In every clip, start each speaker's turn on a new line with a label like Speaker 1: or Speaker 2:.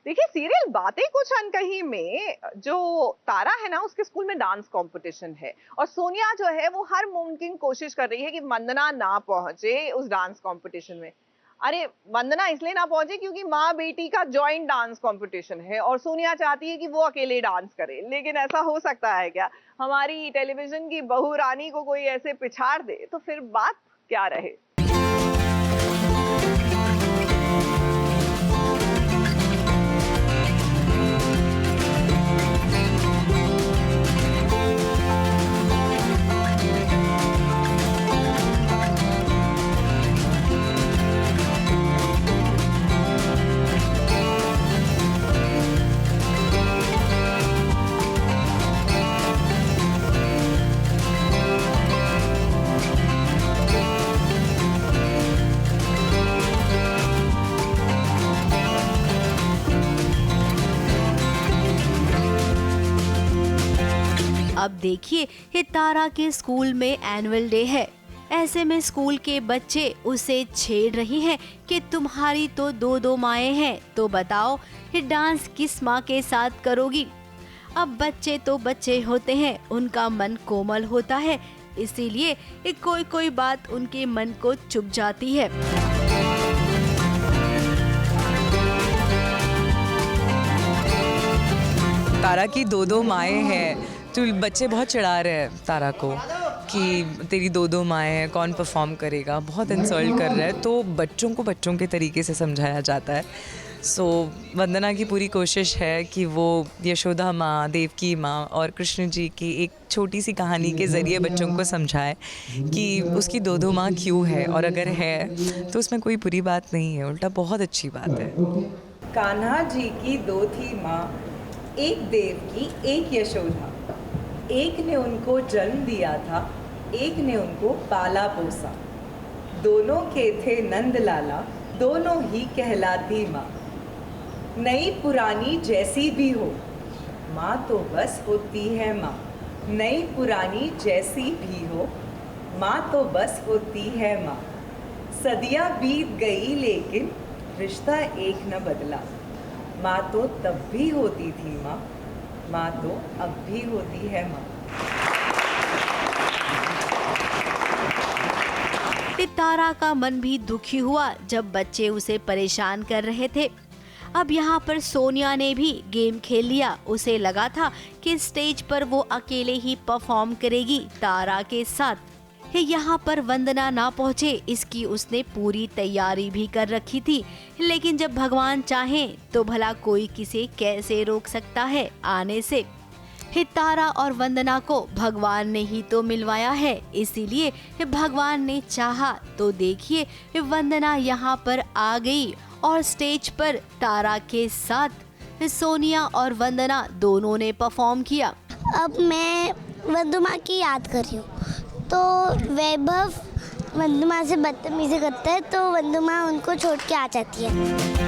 Speaker 1: देखिए सीरियल बातें कुछ अनकही में जो तारा है ना उसके स्कूल में डांस कंपटीशन है और सोनिया जो है वो हर मुमकिन कोशिश कर रही है कि वंदना ना पहुंचे उस डांस कंपटीशन में। अरे वंदना इसलिए ना पहुंचे क्योंकि माँ बेटी का जॉइंट डांस कंपटीशन है और सोनिया चाहती है कि वो अकेले डांस करे, लेकिन ऐसा हो सकता है क्या? हमारी टेलीविजन की बहू रानी को कोई ऐसे पिछाड़ दे तो फिर बात क्या रहे।
Speaker 2: अब देखिए ये तारा के स्कूल में एनुअल डे है। ऐसे में स्कूल के बच्चे उसे छेड़ रही हैं कि तुम्हारी तो दो दो माएँ हैं, तो बताओ ये डांस किस माँ के साथ करोगी। अब बच्चे तो बच्चे होते हैं, उनका मन कोमल होता है, इसीलिए कोई कोई बात उनके मन को चुभ जाती है।
Speaker 3: तारा की दो दो माएँ हैं तो बच्चे बहुत चिढ़ा रहे हैं तारा को कि तेरी दो दो माएँ हैं, कौन परफॉर्म करेगा, बहुत इंसल्ट कर रहा है। तो बच्चों को बच्चों के तरीके से समझाया जाता है। सो वंदना की पूरी कोशिश है कि वो यशोदा माँ, देवकी माँ और कृष्ण जी की एक छोटी सी कहानी के ज़रिए बच्चों को समझाए कि उसकी दो दो माँ क्यों है, और अगर है तो उसमें कोई बुरी बात नहीं है, उल्टा बहुत अच्छी बात है।
Speaker 4: कान्हा जी की दो थी माँ, एक देवकी एक यशोदा। एक ने उनको जन्म दिया था, एक ने उनको पाला पोसा। दोनों के थे नंद लाला, दोनों ही कहलाती माँ। नई पुरानी जैसी भी हो, माँ तो बस होती है माँ। नई पुरानी जैसी भी हो, माँ तो बस होती है माँ। सदियाँ बीत गई लेकिन रिश्ता एक न बदला। माँ तो तब भी होती थी माँ, माँ तो अब भी होती है माँ।
Speaker 2: तारा का मन भी दुखी हुआ जब बच्चे उसे परेशान कर रहे थे। अब यहाँ पर सोनिया ने भी गेम खेल लिया। उसे लगा था कि स्टेज पर वो अकेले ही परफॉर्म करेगी तारा के साथ। यहाँ पर वंदना ना पहुँचे इसकी उसने पूरी तैयारी भी कर रखी थी, लेकिन जब भगवान चाहे तो भला कोई किसे कैसे रोक सकता है आने से। तारा और वंदना को भगवान ने ही तो मिलवाया है, इसीलिए भगवान ने चाहा तो देखिए वंदना यहाँ पर आ गई और स्टेज पर तारा के साथ सोनिया और वंदना दोनों ने परफॉर्म किया।
Speaker 5: अब मैं वंदना की याद कर रही हूँ, तो वैभव वंदना से बदतमीजी करता है तो वंदना उनको छोड़ के आ जाती है।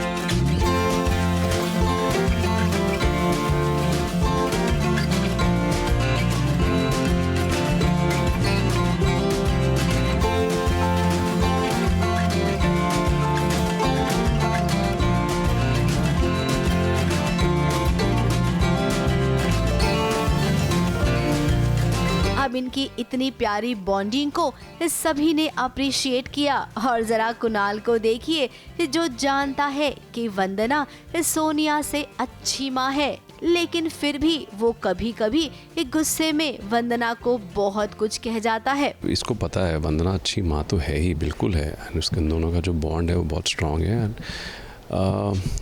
Speaker 2: अब इनकी इतनी प्यारी बॉन्डिंग को सभी ने अप्रिशिएट किया। और जरा कुणाल को देखिए जो जानता है कि वंदना सोनिया से अच्छी माँ है, लेकिन फिर भी वो कभी कभी गुस्से में वंदना को बहुत कुछ कह जाता है।
Speaker 6: इसको पता है वंदना अच्छी माँ तो है ही, बिल्कुल है। एंड उसके दोनों का जो बॉन्ड है वो बहुत स्ट्रांग है। एंड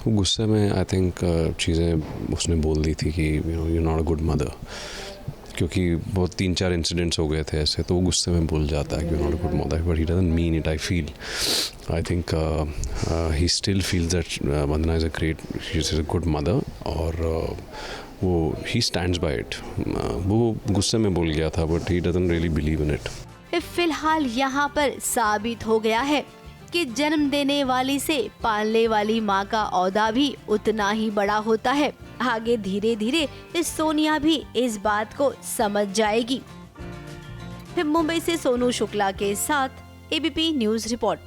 Speaker 6: वो गुस्से में आई थिंक चीज़ें उसने बोल दी थी कि you not a good mother, क्योंकि बहुत 3-4 इंसिडेंट्स हो गए थे ऐसे, तो वो गुस्से में भूल जाता है कि not a good mother, but he doesn't mean it. I feel I think he still feels that Vandana is a great, she is a good mother, और वो ही स्टैंड्स बाय इट। वो गुस्से में बोल गया था but he doesn't really believe in it.
Speaker 2: फिलहाल यहाँ पर साबित हो गया है कि जन्म देने वाली से पालने वाली माँ का औदा भी उतना ही बड़ा होता है। आगे धीरे धीरे सोनिया भी इस बात को समझ जाएगी। मुंबई से सोनू शुक्ला के साथ ABP news report.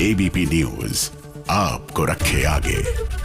Speaker 7: ABP news आपको रखे आगे।